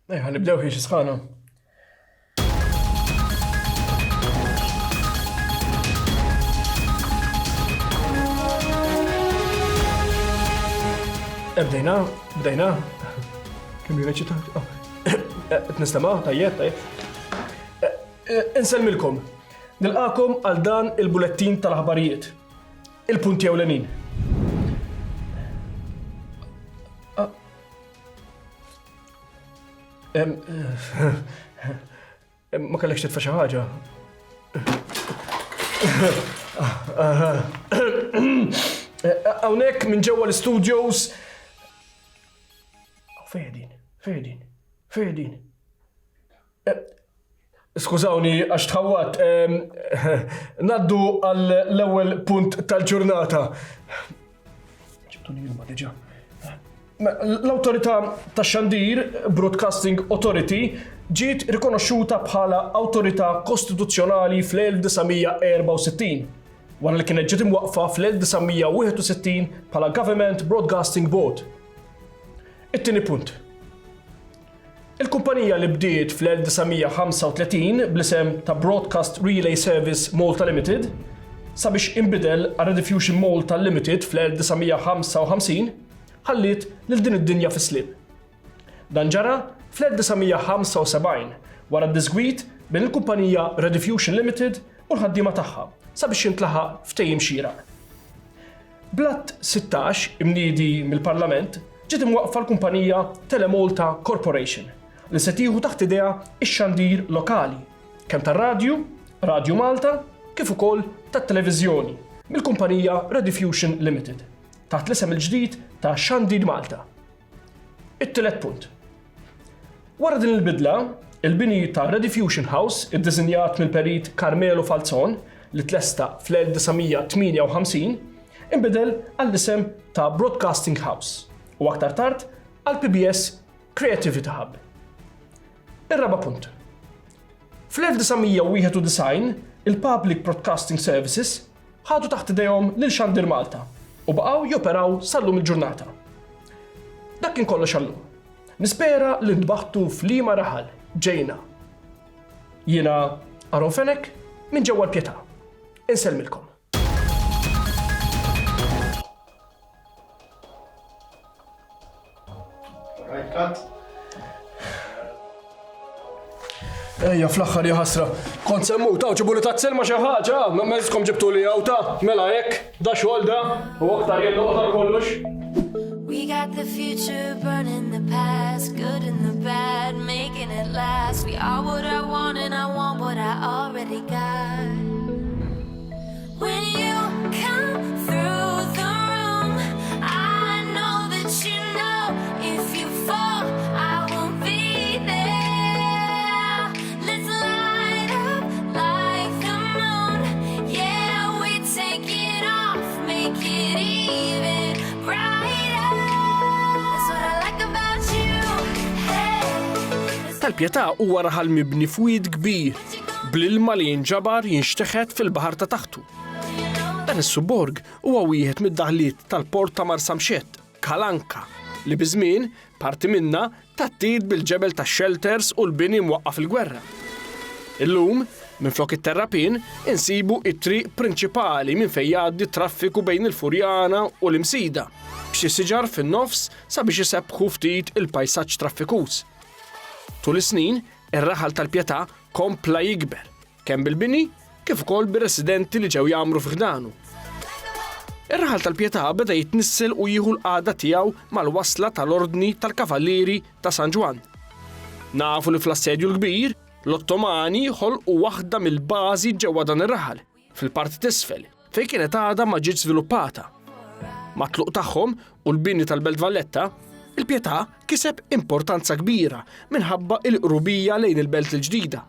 Nibdew ħiex isħana. Bdejna. Kemm jirreċitat? Nistamaw, tajjeb. Insellmilkom. Nilqakom għal dan il-bulettin tal-aħbarijiet. Il-punti ewlenin. Ma kellekx titfa' xi ħaġa. Hawnhekk minn ġewwa l-studios. Fejdin. Skużawni għax tħawwat. Naddu għall-ewwel punt tal-ġurnata. Ġibtuni ilma diġà. L-Awtorità tax-Xandir Broadcasting Authority ġiet rikonoxxuta bħala awtorità kostituzzjonali fl-1964 wara li kienet ġiet imwaqqfa fl-1961 bħala Government Broadcasting Board. It-tieni punt. Il-kumpanija li bdiet fl-1935 bl-isem ta' Broadcast Relay Service Malta Limited sabiex inbidel għal Rediffusion Malta Limited fl-1955 ħallit lil din id-dinja fis-slib. Dan ġara fl-1975 wara d-disgwit bejn il-kumpanija Rediffusion Limited u l-ħaddiema tagħha sabiex jintlaħaq ftehim xieraq. Blatt 16 imniedi mill-Parlament ġiet imwaqfa l-kumpanija Telemalta Corporation li se tieħu taħt idea ix-xandir lokali kemm tar-radju, Radju Malta, kif ukoll tat-televiżjoni mill-kumpanija Rediffusion Limited taħt l-isem il-ġdid ta' Xandir Malta. It-tielet punt. Wara din il-bidla, il-bini ta' Rediffusion House iddiżinjat mill-perit Carmelo Falzon li tlesta fl-1958 inbidel għall-isem ta' Broadcasting House u aktar tard għall-PBS Creativity Hub. Ir-raba' punt. Fl-1991 il-Public Broadcasting Services ħadu taħt idejhom lil Xandir Malta u baqgħu joperaw sal-lum il-ġurnata. Dak kien kollox għallum. Nispera li ntbaħtu f'liema raħal ġejna. Jiena Aron Fenek minn ġewwa l-Pjetà. Insellmilkom. Ejja, fl-aħħar ja ħasra. Kont semmu taw ġibu li tazzelma xi ħaġa, ma meżkom ġibtu li għawta, mela hekk, da xogħol da, u aktar jien noqgħod kollox. We got the future burning the past, good and the bad, making it last. We are what I want and I want what I already got. When you come through the room, I know that you know if you fall, I won't be there. Let's light up like the moon. Yeah, we take it off, make it even brighter. That's what I like about you. Hey. Tal-Pjetà huwa raħal mibni f'wied kbir bl-ilma li jinġabar jinxteħed fil-baħar ta' taħtu. Dan is-suborg huwa wieħed mid-daħliet tal-port ta' Marsamxett, Kalanka, li biżmien parti minna tattiet bil-ġebel tax-shelters u l-bini mwaqqaf il-gwerra. Illum, minflok it-terrapin, insibu it-triq prinċipali minn fejn jgħaddi traffiku bejn il-Furjana u l-Imsida, b'xi siġar fin-nofs sabiex isebħu ftit il-pajsaġġ traffikus. Tul is-snin, ir-raħal tal-Pjetà kompla jikber, kemm bil-bini kif ukoll bir-residenti li ġew jagħmru f'ħdanu. Ir-raħal tal-Pjetà beda jitnissel u jieħu l-qagħda tiegħu mal-wasla tal-Ordni tal-Kavallieri ta' San Ġwan. Nafu li fl-assedju l-kbir, l-Ottomani ħolqu waħda mill-bażi ġewwa dan ir-raħal, fil-parti t'isfel, fejn kienet għadha ma ġietx żviluppata. Mat-tluq tagħhom u l-bini tal-Belt Valletta, il-Pjetà kiseb importanza kbira minħabba l-qrubija lejn il-Belt il-ġdida.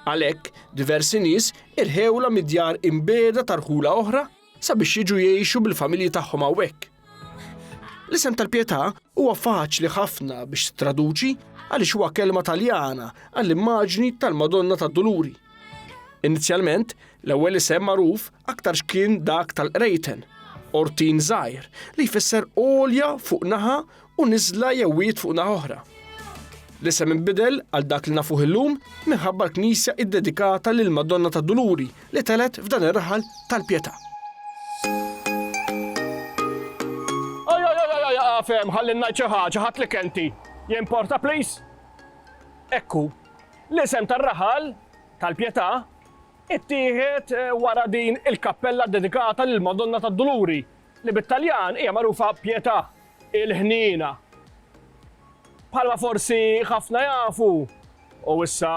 Għalhekk diversi nies irħewla mid-djar imbeda tarħula oħra sabiex jiġu jgħixu bil-familji tagħhom hawnhekk. L-isem tal-Pjetà huwa faċli ħafna biex titraduċi għaliex huwa kelma Taljana għall-immaġni tal-Madonna tad-Duluri. Inizjalment, l-ewwel isem magħruf aktar x'kien dak tal-Qrejten, ortin żgħir li jfisser għolja fuq naħa u niżla jew wied fuq naħa oħra. L-isem inbidel għal dak li nafuh illum minħabba l-Knisja iddedikata lil Madonna tad-Duluri li telet f'dan ir-raħal tal-Pjetà. Fem, ħalli ngħid xi ħaġa ħadd li kenti. Jimporta please? Ekku, l-isem tar-raħal tal-Pjetà ittieħed wara din il-kappella dedikata lil Madonna tad-Duluri li bit-Taljan hija magħrufa Pjetà il-ħnina. Bħalma forsi ħafna jafu u issa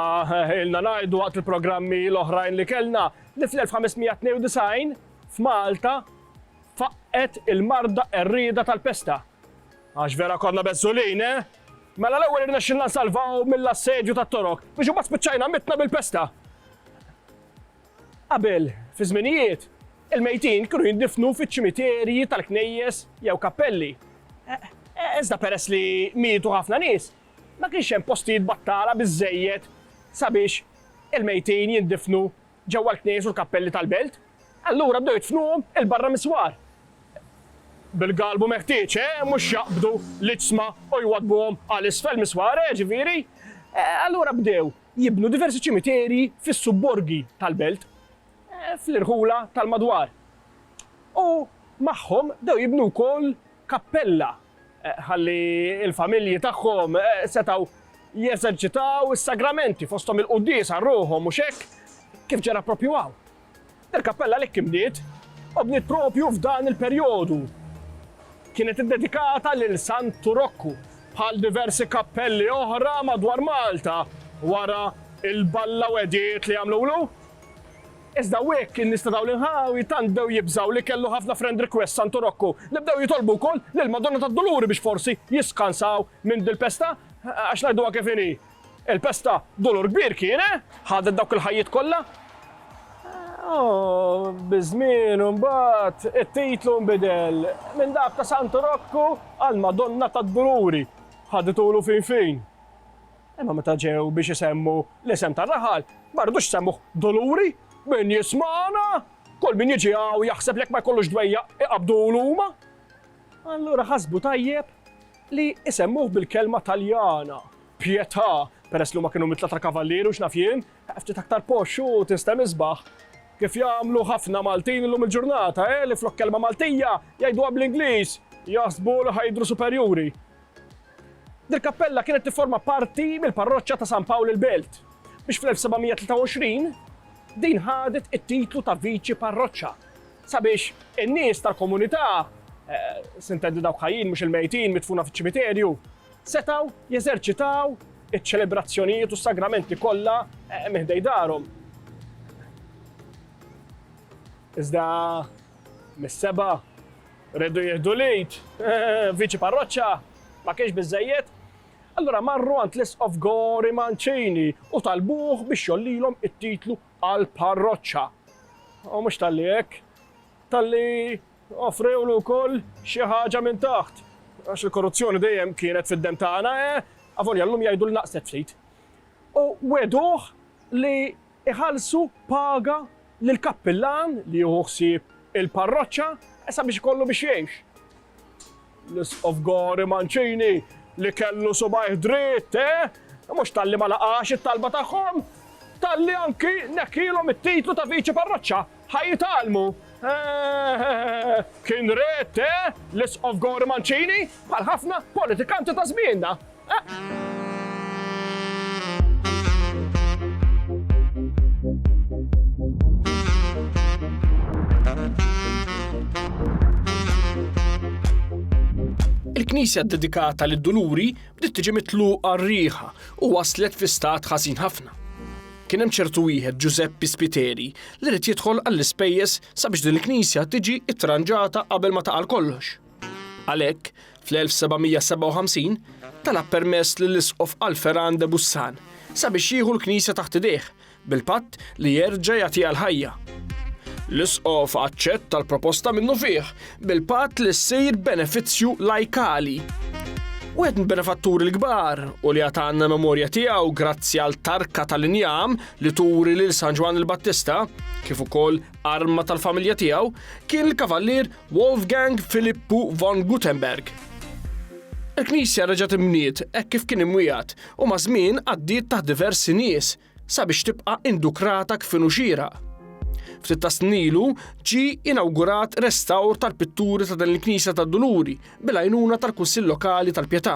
ilna ngħidu waqt il-programmi l-oħrajn li kellna li fl-1592 f'Malta faqqet il-marda rrieda tal-pesta. Għax vera konna beżżulin, Mela l-ewwel irnexxilna nsalvaw mill-assedju tat-torok biex imbagħad spiċċajna mitna bil-pesta. Qabel, fi żminijiet, il-mejtin kienu jindifnu fiċ-ċimiterji tal-knejjes jew kappelli. Iżda peress li mietu ħafna nies, ma kienx hemm postijiet battala biżżejjed sabiex il-mejtin jindifnu ġewwa l-knejjes u l-kappelli tal-belt. Allura bdew jidfnuhom il-barra miswar. Bil-galbu meħtieġ, mhux jaqbdu l-iġsma u jwadbuhom għal-isfel miswar, ġifieri. Allura bdew jibnu diversi ċimiterji fis-subborgi tal-belt, fl-irħula tal-madwar. U magħhom bdew jibnu wkoll kappella ħalli l-familji tagħhom setgħu jeżerċitaw is-sagramenti fosthom il-quddies għarruhom u hekk kif ġara proprju hawn. Il-kappella għalhekk bniet u bniet proprju f'dan il-perjodu. Kienet iddedikata lil Santu Rokku bħal diversi kappelli oħra madwar Malta wara il-balla wediet li għamlulu. Iżda hekk in-nies ta' dawn l-inħawi tant bdew jibżgħu li kellu ħafna friend request Santu Rokku li bdew jitolbu wkoll lil Madonna tad-Duluri biex forsi jiskansaw minn dil-pesta għax ngħiduha kif inhi. Il-pesta dolur kbir kien, ħadet dawk il-ħajjiet kollha. Biżmien mbagħad it-titlu nbidel minn dak ta' Santu Rokku għal Madonna tad-Duluri. Ħaditulu fejn. Imma meta ġew biex isemmu l-isem tar-raħal, ma rridux semmuh Duluri, min jismana, kull min jiġi hawn jaħseb lek ma jkollux dwejja iqabdulu huma. Allura ħasbu tajjeb li isemmuh bil-kelma Taljana, Pjetà, peress li huma kienu mitla ta' kavallieri u x'naf jien, ftit aktar poxxu tista' misbaħ. Kif jagħmlu ħafna Maltin illum il-ġurnata, li flok kelma Maltija jgħiduha bl-Ingliż, jaħsbu li ħajdru superjuri. Dil-kappella kienet tifforma parti mill-parroċċja ta' San Pawl il-Belt biex fl-1723 din ħadet it-titlu ta' viċi parroċċa sabiex in-nies tal-komunità, s'intendi dawk ħajjin mhux il-mejtin mitfuna fiċ-ċimiterju, setgħu jeżerċitaw iċ-ċelebrazzjonijiet u s-sagramenti kollha miħdej darhom. Iżda mis-seba' rridu jieħdu lejt, viċi parroċċa ma kienx biżżejjed, allura marru għand Liss of Gori Mancini u talbuh biex jollilhom it-titlu għal parroċċa. U mhux talli hekk, talli offrewlu wkoll xi ħaġa minn taħt. Għax il-korruzzjoni dejjem kienet fid-dem tagħna, avolja llum jgħidu l-naqset ftit. U weduh li iħallsu paga lill-kappillan li jieħu ħsieb il-parroċċa sabiex ikollu biex jgħix. Liss of Gori Mancini li kellu subajh dritt, mhux talli ma laqax it-talba tagħhom, talli anki nekkilhom it-titlu ta' viċi parroċċa ħajjitalmu. Kien dritt, Liss of Gori Mancini bħal ħafna politikanti ta' żmienna. Il-Knisja dedikata lid-Duluri bdiet tiġi mitluqa rrieħa u waslet fi stat ħażin ħafna. Kien hemm ċertu wieħed Giuseppe Spiteri li rid jidħol għall-ispejjeż sabiex din il-Knisja tiġi ittranġata qabel ma taqal kollox. Għalhekk, fl-1757 talab permess lil-Liss of Alferan de Bussan sabiex jieħu l-Knisja taħt idejh bil-patt li jerġa' jagħtiha l-ħajja. Liss of aċċetta l-proposta minnu fih bil-patt li ssir benefizzju lajkali. Wieħed mill-benefatturi l-kbar u li għatanna memorja tiegħu grazzi għal tarka tal-injam li turi lil San Ġwan il-Battista, kif ukoll arma tal-familja tiegħu, kien il-kavallier Wolfgang Philippu von Gutenberg. Il-Knisja reġgħet imbniet hekk kif kien imwiegħed u ma' żmien għaddiet taħt diversi nies sabiex tibqa' indukrata kif inhu xieraq. Ftit ta' snin ilu ġie inawgurat restawr tal-pitturi ta' din il-Knisja tad-Duluri bil-għajnuna tal-Kunsill Lokali tal-Pjetà.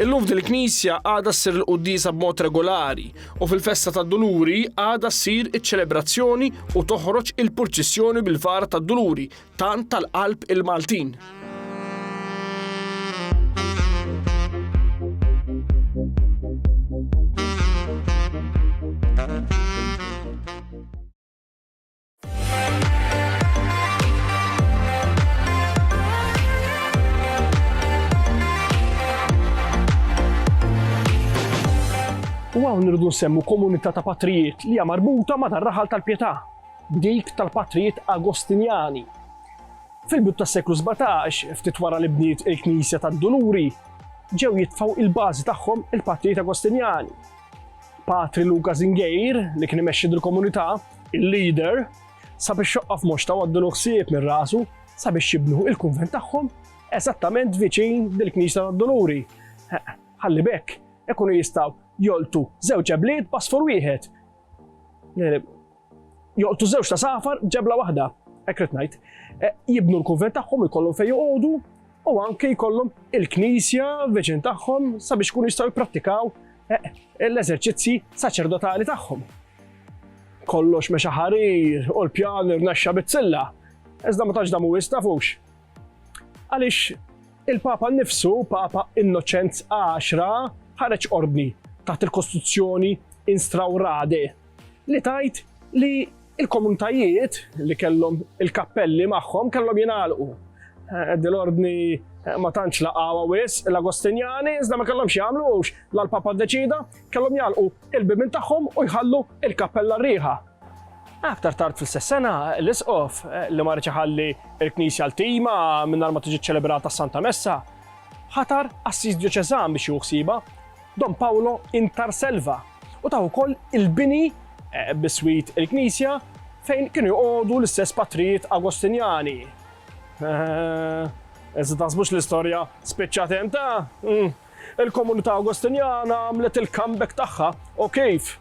Illum f'din il-Knisja għadha ssir il-quddiesa b'mod regolari u fil-festa tad-Duluri għadha ssir iċ-ċelebrazzjoni u toħroġ il-purċissjoni bil-vara tad-Duluri tant tal-qalb il-Maltin. U għaw nirdu nsemmu komunità ta' patrijiet li hija marbuta ma' dar-raħal tal-Pjetà, dik tal-patrijiet Agostinjani. Fil-bidu tas-seklu 17, ftit wara li bniet il-Knisja tad-Duluri, ġew jitfgħu il-bażi tagħhom il-patrijiet Agostinjani. Patri Luca Zingejr, li kien imexxi dil-komunità, il-leader, sabiex xoqqaf mhux ta' għaddu ħsieb minn rasu sabiex jibnu il-kunvent tagħhom eżattament viċin dil-Knisja tad-Duluri. Ħalli bekk ikunu jistgħu joltu żewġ ġebliet pasfor wieħed. Joltu żewġ ta' safar ġebla waħda, hekk rid ngħid. Jibnu l-kunvent tagħhom ikollhom fejn joqogħdu u anke jkollhom il-Knisja viċin tagħhom sabiex ikunu jistgħu jipprattikaw l-eżerċizzji saċerdotali tagħhom. Kollox mexa ħarir u l-pjan irnexxa bizzilla, iżda ma tantx damu tafux. Għaliex il-Papa nnifsu, Papa Innoċenz 10, ħareġ ordni taħt il-Kostituzzjoni Instaurade li tajt li il-komunitajiet li kellhom il-kappelli magħhom kellhom jingħalqu. Dil-ordni ma tantx laqgħuha wisq l-Agostinjani iżda ma kellhomx jagħmluhx l-Papa ddeċida kellhom jagħlqu il-bibien tagħhom u jħallu il-kappella rieħa. Aktar tard fil-stess sena l-isqof li ma rridx iħalli l-Knisja l-tima mingħajr ma tiġi ċċelebrata Santa Messa ħatar Assis Dioċeżan biex jieħu ħsieba Don Paolo Intarselva u ta' ukoll il-bini biswit il-Knisja fejn kienu joqogħdu l-istess patrijiet Agostinjani. Iżda taħsbux l-istorja spiċċat hemm ta' il-komunità Agostinjana għamlet il-comeback tagħha u kif.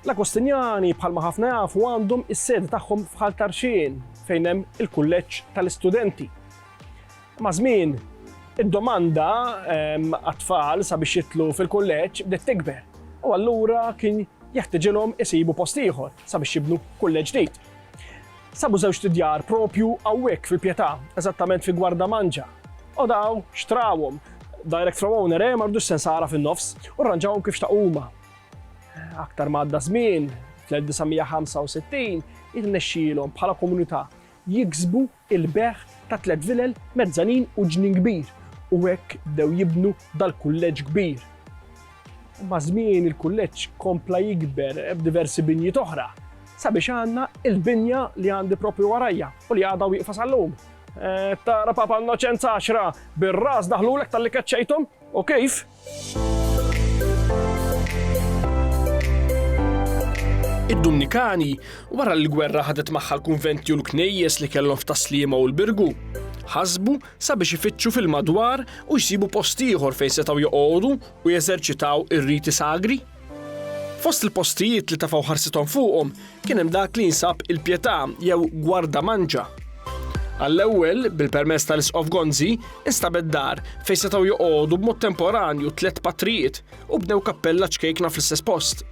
L-Agostinjani bħalma ħafna jafu għandhom is-sede tagħhom f'Ħaltarxien fejn hemm il-kulleġġ tal-istudenti. Ma' żmien id-domanda għat-tfal sabiex jitlu fil-kulleġġ bdiet tikber u allura kien jeħtieġilhom isibu post ieħor sabiex jibnu kulleġġ ġdid. Sabu żewġ studjar propju hawnhekk fil-Pjetà, eżattament fi Gwardamanġa. U daw xtrawhom direct from owner ma rridux sensara fin-nofs u rranġawhom kif xtaqhuma. Aktar ma għadda żmien, fl-1965 irnexxielhom bħala komunità jiksbu il-beħ ta' 3 vilel mezzanin u ġnien kbir u hekk bdew jibnu dal-kulleġġ kbir. Ma' żmien il-kulleġġ kompla jikber b'diversi binjiet oħra sabiex għandna il-binja li għandi propju warajja u li għadha wieqfa sal-lum. Tara Papa Innoċenz 10 bir-ras daħlulek tal-li keċċejthom u kif? Id-Dominikani wara l-gwerra ħadet magħha l-kunventi u l-knejjes li kellhom f'Taslima u l-Birgu ħasbu sabiex ifittxu fil-madwar u jsibu post ieħor fejn setgħu joqogħdu u jeżerċitaw ir-riti sagri. Fost il-postijiet li tafgħu ħarsithom fuqhom kien hemm dak li jinsab il-Pjetà jew Gwardamanġa. Għall-ewwel bil-permess tal-Isqof Gonzi instabet dar fejn setgħu joqogħdu b'mod temporanju 3 patrijiet u bnew kappella ċkejkna fl-istess post.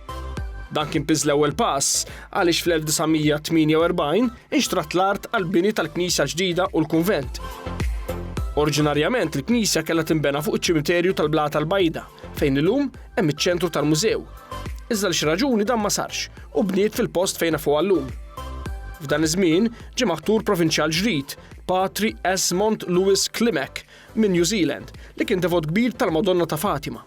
Dan kien piż l-ewwel pass għaliex fl-1948 inxtrat l-art għall-bini tal-Knisja l-ġdida u l-kunvent. Oriġinarjament il-Knisja kellha tinbena fuq iċ-ċimiterju tal-Blata l-Bajda fejn illum hemm iċ-ċentru tal-mużew. Iżda l xi raġuni dan ma sarx u bniet fil-post fejn fuq llum. F'dan iż-żmien ġie maħtur provinċjal ġdid, Patri Esmond Lewis Klimek minn New Zealand li kien devot kbir tal-Madonna ta' Fatima.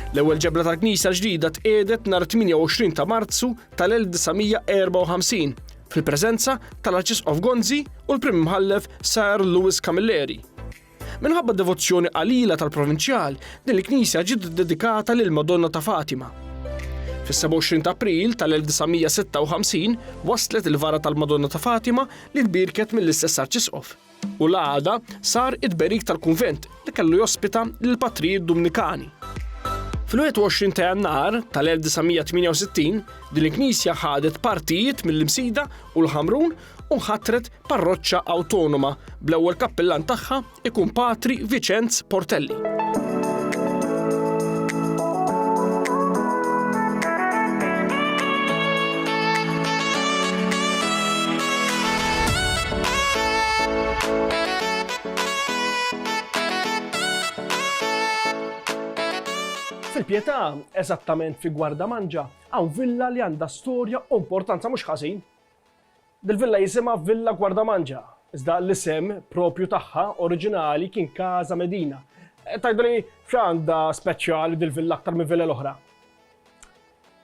L-ewwel ġebla tal-Knisja l-ġdida tqiegħdet nhar 28 ta' Marzu tal-1954 fil-preżenza tal-Arċisqof Gonzi u l-Prim Imħallef Sir Lewis Camilleri. Minħabba devozzjoni qalila tal-provinċjal, din il-Knisja ġiet dedikata lil Madonna ta' Fatima. Fis-27 ta' April tal-1956 waslet il-vara tal-Madonna ta' Fatima li tbirket mill-istess Arċisqof. U l-għada sar id-berik tal-kunvent li kellu jospita lill-Patrijiet Dominikani. Fil-21 ta' Jannar tal-1968 din il-Knisja ħadet partijiet mill-Imsida u l-Ħamrun u nħattret parroċċa awtonoma bl-ewwel kappellan tagħha ikun Patri Vicenz Portelli. Fil-Pietà, eżattament fi Guardamangia, hawn villa li għandha storja u importanza mhux ħażin. Dil-villa jisimha Villa Guardamangia, iżda l-isem propju tagħha oriġinali kien Casa Medina. Tgħidu li x'għandha speċjali dil-villa aktar minn villa l-oħra.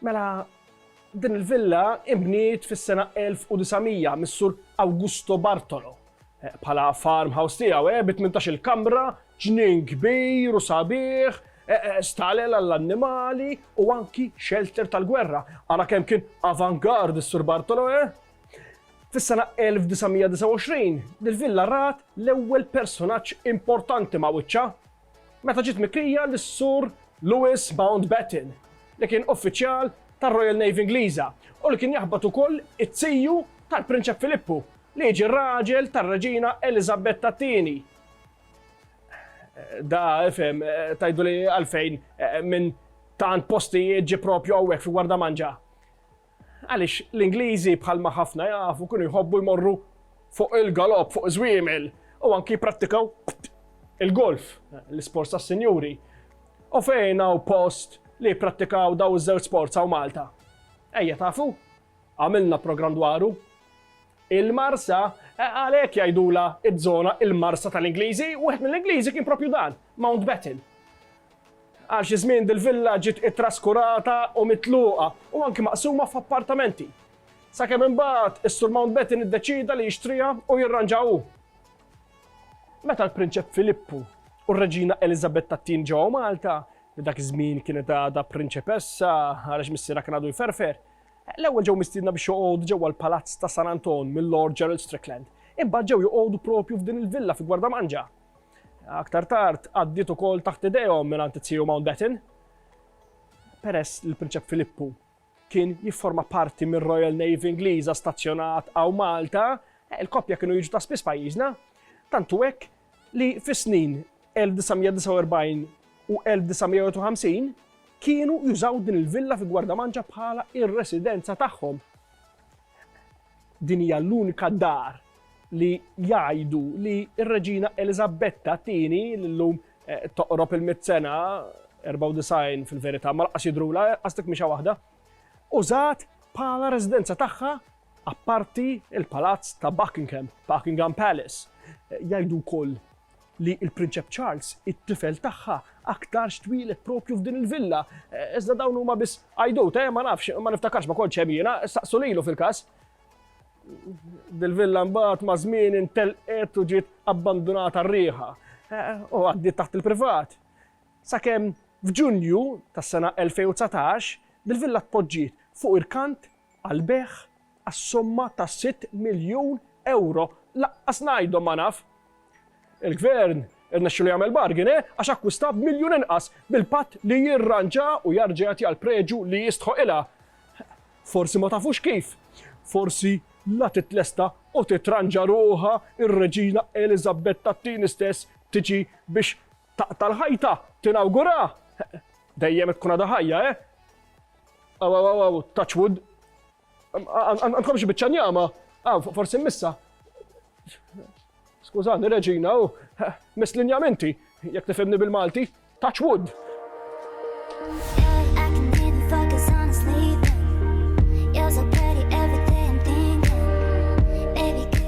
Mela, din il-villa imbniet fis-sena 1900 mis-Sur Augusto Bartolo. Bħala farmhouse tiegħu bi 18-il kamra, ġnien kbir u sabiħ, stalel għall-annimali u anki shelter tal-gwerra. Ara kemm kien avant-garde is-Sur Bartolo, Fis-sena 1929, dil-villa rat l-ewwel personaġġ importanti ma' wiċċa meta ġiet mikrija lis-Sur Lewis Mountbatten li kien uffiċjal tar-Royal Navy Ingliża u li kien jaħbad ukoll it-tissiju tal-Prinċep Filippu li jiġi raġel tar-Reġina Elisabetta II. Da ifhem tgħidu li għalfejn minn tant postijiet ġie propju hawnhekk fi Guardamangia. Għaliex l-Ingliżi bħalma ħafna jafu kienu jħobbu jmorru fuq il-galopp, fuq iż-żwiemel u anki jipprattikaw il-golf, l-isport tas-sinjuri. U fejn hawn post li jipprattikaw daw iż-żewġ sports hawn Malta. Ejja tafu, għamilna programm dwaru. Il-Marsa għalhekk jgħidula iż-żona il-Marsa tal-Ingliżi u wieħed mill-Ingliżi kien propju dan, Mountbatten. Għal xi żmien dil-villa ġiet ittraskurata u mitluqa u anki maqsuma f'appartamenti. Sakemm imbagħad is-Sur Mountbatten iddeċida li jixtriha u jirranġaw. Meta l-Prinċep Filippu u r-Reġina Elisabetta II ġew Malta, li dak iż-żmien kienet għadha prinċepessa għaliex missiera kien għadu jferfer, l-ewwel ġew mistiedna biex joqogħdu ġewwa l-Palazz ta' San Anton mill-Lord Gerald Strickland. Imbagħad ġew joqogħdu propju f'din il-villa fi Guardamangia. Aktar tard għaddiet ukoll taħt idejhom mingħand it-Siju Mountbatten. Peress li l-Prinċep Filippu kien jifforma parti mir-Royal Navy Ingliża stazzjonat hawn Malta, il-koppja kienu jiġu ta' spiss pajjiżna, tantu hekk li fis-snin 1949 u 1950 kienu jużaw din il-villa fi Guardamangia bħala ir-residenza tagħhom. Din hija l-unika dar li jgħidu li r-Reġina Elisabetta II llum toqrob il-100 sena, 94 fil-verità, ma laqas jidrula qastek mhix waħda, użat bħala residenza tagħha apparti il-palazz ta' Buckingham Palace. Jgħidu wkoll li l-Prinċep Charles, it-tifel tagħha, aktar xtwilet propju f'din il-villa. Iżda dawn huma biss għajdut, ma nafx, ma niftakarx ma kontx hemm jiena, staqsu lilu fil-każ. Dil-villa mbagħad ma' żmien intelqet u ġiet abbandunata r-rieħa u għaddiet taħt il-privat. Sakemm f'Ġunju tas-sena 2019 dil-villa tpoġġiet fuq irkant għal beħ għas-somma ta' 6 miljun euro. Laqqas ngħidhom ma naf. Il-gvern irnexxielu jagħmel bargain għax akkwista b'miljun inqas bil-patt li jirranġa u jarġa' jagħti għal preġu li jistħoq ilha. Forsi ma tafux kif. Forsi la titlesta u titranġa ruħha ir-Reġina Elisabetta II stess tiġi biex taqta' l-ħajta tinawgura. Dejjem tkun għadha ħajja, touch wood. Għandkom xi biċċa njama? Forsi mmissa. Skużani, Reġina, miss linjamenti, jekk tifhimni bil-Malti, touch wood.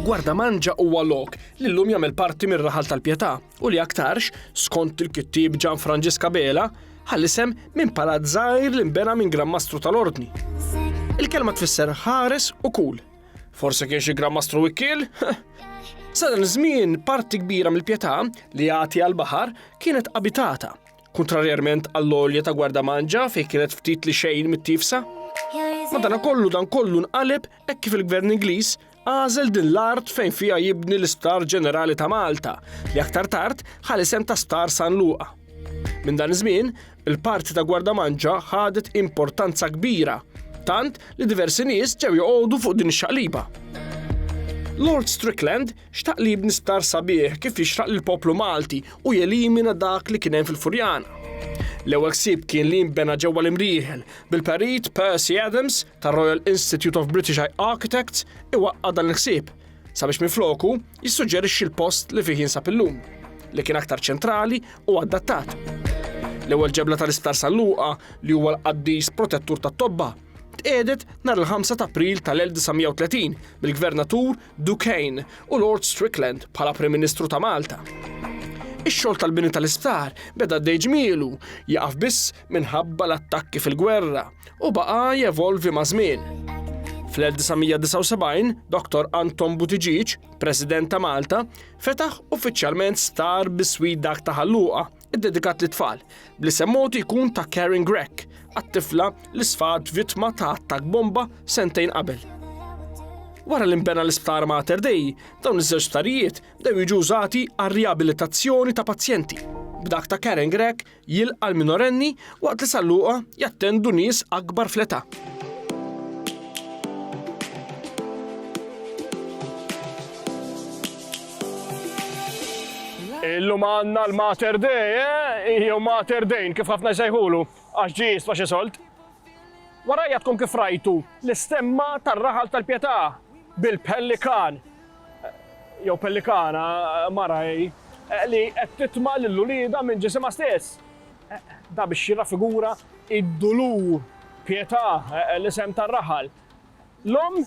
Guardamangia huwa lok li llum jagħmel parti mir-Raħal tal-Pjetà u li aktarx, skont il-kittib Gianfrancesca Bela, ħallisem minn palazz żgħir li nbena minn Grammastru tal-Ordni. Il-kelma tfisser ħares u kul. Forsi kien xi Grammastru wikkiel? Sa dan iż-żmien parti kbira mill-Pjetà li jagħti għall-baħar kienet abitata, kontrarjament għall-għolja ta' Guardamangia fejn kienet ftit li xejn mit-tifsa. Madankollu dan kollu nqaleb hekk kif il-Gvern Ingliż għażel din l-art fejn fiha jibni l-Isptar Ġenerali ta' Malta li aktar tard ħal isem ta' Sptar San Luqa. Minn dan iż-żmien, il-parti ta' Gwardamanġa ħadet importanza kbira, tant li diversi nies ġew joqogħdu fuq din ix-xaqliba. Lord Strickland xtaq li jibni sptar sabiħ kif jixraq lill-poplu Malti u jelimina dak li kien hemm fil-Furjana. L-ewwel ħsieb kien li nbena ġewwa l-imrieħel bil-perit Percy Adams tar-Royal Institute of British Architects iwaqqa' dan il-ħsieb sabiex minfloku jissuġġerixxi l-post li fih jinsab illum li kien aktar ċentrali u adattat. L-ewwel ġebla tal-Isptar San Luqa li huwa l-qaddis protettur tat-tobba tqiegħdet nhar il-5 ta' April tal-1930 mill-Gvernatur Duquesne u Lord Strickland bħala Prim Ministru ta' Malta. Ix-xogħol tal-bini tal-isptar beda għaddej ġmielu jaqaf biss minħabba l-attakki fil-gwerra u baqa' jevolvi ma' żmien. Fl-1979, Dr. Anton Buttigieg, President ta' Malta, fetaħ uffiċjalment sptar bis-swid dak ta' Ħalluqa iddedikat lit-tfal bl-isem moti jkun ta' Karen Grech, għat-tifla li sfat vittma ta' attak bomba sentejn qabel. Wara li nbena l-Isptar Mater Dei, dawn iż-żewġ sptarijiet bdew jiġu użati għar-riabilitazzjoni ta' pazjenti. B'dak ta' Karen Grech jilqa' l-minorenni waqt li San Luqa jattendu nies akbar fl-età. Illum għandna l-Mater Dei, jew Mater Dejn kif ħafna jsejħulu, għax ġies fa' xi solt. Warajja tkun kif rajtu l-istemma tar-raħal tal-Pjetà bil-pellikan, jew pellikana maraj, li qed titma' lill-ulieda minn ġisimha stess. Da biex jirraffigura id-dulur Pjetà l-isem tar-raħal. L-om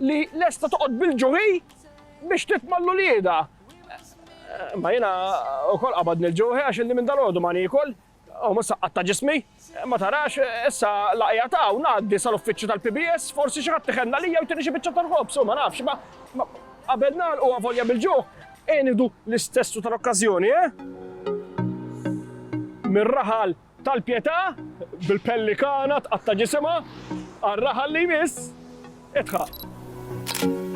li lesta toqgħod bil-ġuħi biex titma' l-ulieda. Ma jiena wkoll qabadni l-ġuħi għax illi minn dalgħodu ma niekol, u mhux saqqat ta' ġismi, ma tarax issa laqja ta' u ngħaddi sal-uffiċċju tal-PBS, forsi xi ħadd iħenna lija u tieni xi biċċa tal-ħobs, u ma nafx, ma qabel nagħlqu avolja bil-ġuħ enidu l-istessu tal-okkażjoni, Mir-raħal tal-Pjetà bil-pellikana tqatta' ġisimha għar-raħal li jmiss itħaq.